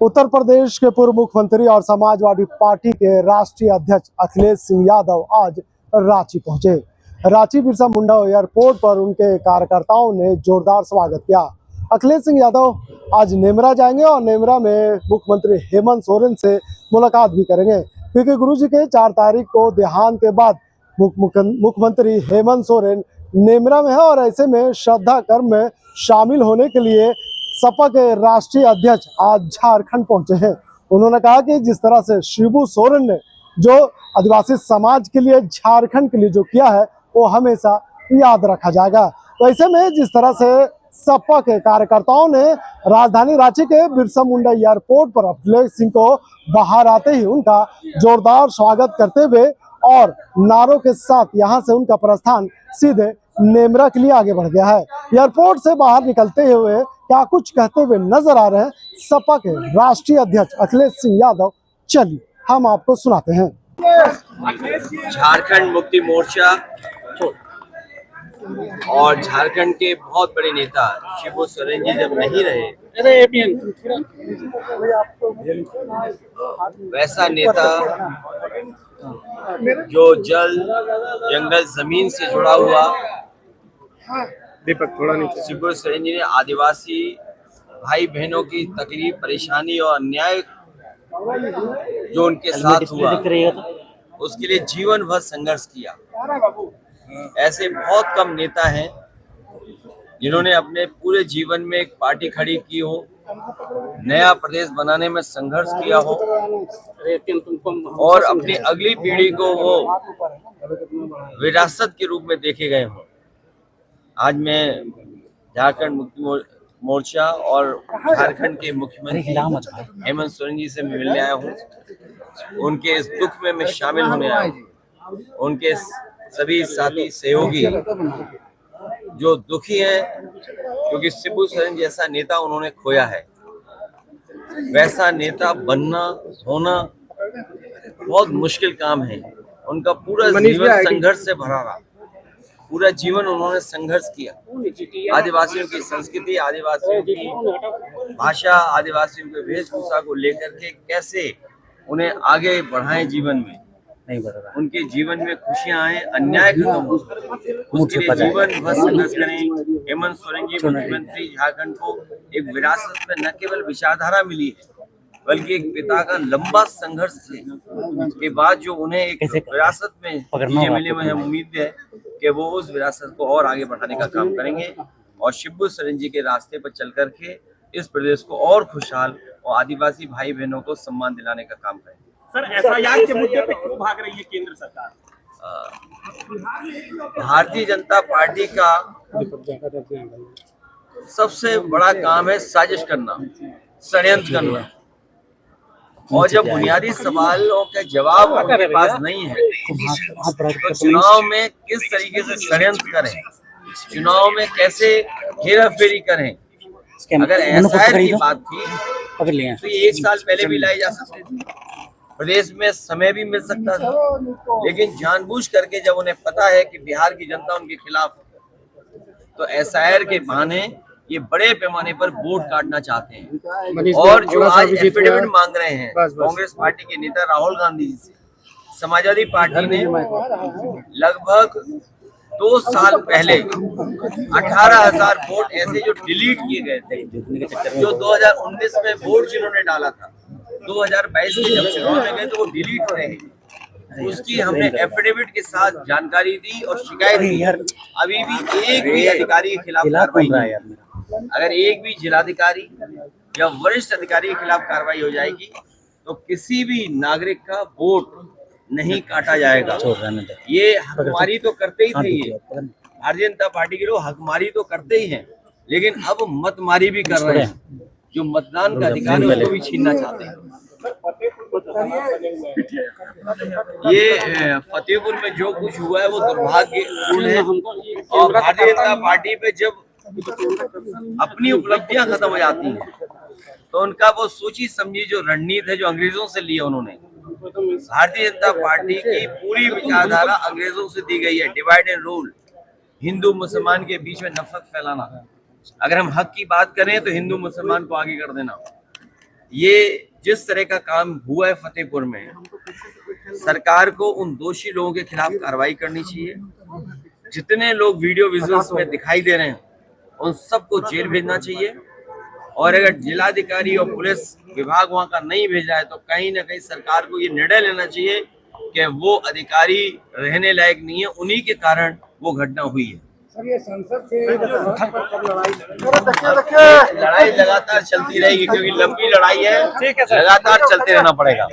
उत्तर प्रदेश के पूर्व मुख्यमंत्री और समाजवादी पार्टी के राष्ट्रीय अध्यक्ष अखिलेश सिंह यादव आज रांची पहुंचे। रांची बिरसा मुंडा एयरपोर्ट पर उनके कार्यकर्ताओं ने जोरदार स्वागत किया। अखिलेश सिंह यादव आज नेमरा जाएंगे और नेमरा में मुख्यमंत्री हेमंत सोरेन से मुलाकात भी करेंगे, क्योंकि गुरुजी के 4 तारीख को देहांत के बाद मुख्यमंत्री हेमंत सोरेन नेमरा में है और ऐसे में श्रद्धा कर्म में शामिल होने के लिए सपा के राष्ट्रीय अध्यक्ष आज झारखंड पहुंचे हैं। उन्होंने कहा कि जिस तरह से शिबू सोरेन ने जो आदिवासी समाज के लिए, झारखंड के लिए जो किया है, वो हमेशा याद रखा जाएगा। तो ऐसे में जिस तरह से सपा के कार्यकर्ताओं ने राजधानी रांची के बिरसा मुंडा एयरपोर्ट पर अखिलेश सिंह को बाहर आते ही उनका जोरदार स्वागत करते हुए और नारों के साथ यहां से उनका प्रस्थान सीधे नेमरा के लिए आगे बढ़ गया है। एयरपोर्ट से बाहर निकलते हुए क्या कुछ कहते हुए नजर आ रहे हैं सपा के राष्ट्रीय अध्यक्ष अखिलेश सिंह यादव, चलिए हम आपको सुनाते हैं। झारखंड मुक्ति मोर्चा और झारखंड के बहुत बड़े नेता शिबू सोरेन जी जब नहीं रहे, वैसा नेता जो जल जंगल जमीन से जुड़ा हुआ दीपक थोड़ा नीचे। शिबू सोरेन जी ने आदिवासी भाई बहनों की तकलीफ, परेशानी और अन्याय जो उनके साथ हुआ, उसके लिए जीवन भर संघर्ष किया। ऐसे बहुत कम नेता हैं जिन्होंने अपने पूरे जीवन में एक पार्टी खड़ी की हो, नया प्रदेश बनाने में संघर्ष किया हो और अपनी अगली पीढ़ी को वो विरासत के रूप में देखे गए हों। आज मैं झारखंड मुक्ति मोर्चा और झारखंड के मुख्यमंत्री हेमंत सोरेन जी से मिलने आया हूँ। उनके इस दुख में मैं शामिल होने आया हूँ। उनके सभी साथी सहयोगी जो दुखी हैं क्योंकि शिबू सोरेन जैसा नेता उन्होंने खोया है, वैसा नेता बनना होना बहुत मुश्किल काम है। उनका पूरा जीवन संघर्ष से भरा रहा, पूरा जीवन उन्होंने संघर्ष किया। आदिवासियों की संस्कृति, आदिवासियों की भाषा, आदिवासियों के वेशभूषा को लेकर के कैसे उन्हें आगे बढ़ाएं, जीवन में नहीं बढ़ रहा, उनके जीवन में खुशियां आए, अन्याय खत्म हो, उसके लिए जीवन भर संघर्ष करें। हेमंत सोरेन जी मुख्यमंत्री झारखंड को एक विरासत में न केवल विचारधारा मिली है, बल्कि एक पिता का लंबा संघर्ष के बाद जो उन्हें एक विरासत में चीजें मिली, मुझे उम्मीद है कि वो उस विरासत को और आगे बढ़ाने का काम करेंगे और शिबू सोरेन जी के रास्ते पर चल करके इस प्रदेश को और खुशहाल और आदिवासी भाई बहनों को सम्मान दिलाने का काम करेंगे। सर, एफआईआर के मुद्दे पे क्यों भाग रही है केंद्र सरकार? भारतीय जनता पार्टी का सबसे बड़ा काम है साजिश करना, षड्यंत्र करना, और जब बुनियादी सवालों के जवाब उनके पास नहीं है तो चुनाव में किस तरीके से षड्यंत्र करें, चुनाव में कैसे हेराफेरी करें। अगर एसआईआर की बात थी तो ये 1 साल पहले भी लाई जा सकती थी, प्रदेश में समय भी मिल सकता था, लेकिन जानबूझ करके जब उन्हें पता है कि बिहार की जनता उनके खिलाफ है, तो एसआईआर के बहाने ये बड़े पैमाने पर वोट काटना चाहते हैं। और जो आज एफिडेविट मांग रहे हैं कांग्रेस पार्टी के नेता राहुल गांधी जी से, समाजवादी पार्टी ने लगभग 2 साल पहले 18,000 वोट ऐसे जो डिलीट किए गए थे, जो 2019 में वोट जिन्होंने डाला था, 2022 के जब चुनाव में गए तो वो डिलीट रहे, उसकी हमने एफिडेविट के साथ जानकारी दी और शिकायत दी। अभी भी एक भी अधिकारी के खिलाफ कार्रवाई नहीं है। अगर एक भी जिलाधिकारी या वरिष्ठ अधिकारी के खिलाफ कार्रवाई हो जाएगी तो किसी भी नागरिक का वोट नहीं काटा जाएगा। ये हकमारी तो करते ही थे, ये भारतीय जनता पार्टी के लोग हकमारी तो करते ही हैं, लेकिन अब मतमारी भी कर रहे हैं। जो मतदान का अधिकार है उसको भी छीनना चाहते हैं। ये फतेहपुर में जो कुछ हुआ है वो दुर्भाग्यपूर्ण है और भारतीय जनता पार्टी पे जब अपनी उपलब्धियां खत्म हो जाती हैं तो उनका वो सोची समझी जो रणनीति है जो अंग्रेजों से लिया उन्होंने, भारतीय जनता पार्टी की पूरी विचारधारा अंग्रेजों से दी गई है। डिवाइड एंड रूल, हिंदू मुसलमान के बीच में नफरत फैलाना। अगर हम हक की बात करें तो हिंदू मुसलमान को आगे कर देना, ये जिस तरह का काम हुआ है फतेहपुर में, सरकार को उन दोषी लोगों के खिलाफ कार्रवाई करनी चाहिए। जितने लोग वीडियो विजुअल्स में दिखाई दे रहे हैं उन सबको जेल भेजना चाहिए। और अगर जिलाधिकारी और पुलिस विभाग वहां का नहीं भेजा है तो कहीं ना कहीं सरकार को ये निर्णय लेना चाहिए कि वो अधिकारी रहने लायक नहीं है, उन्हीं के कारण वो घटना हुई है। लड़ाई लगातार चलती रहेगी क्योंकि लंबी लड़ाई है, लगातार चलते रहना पड़ेगा।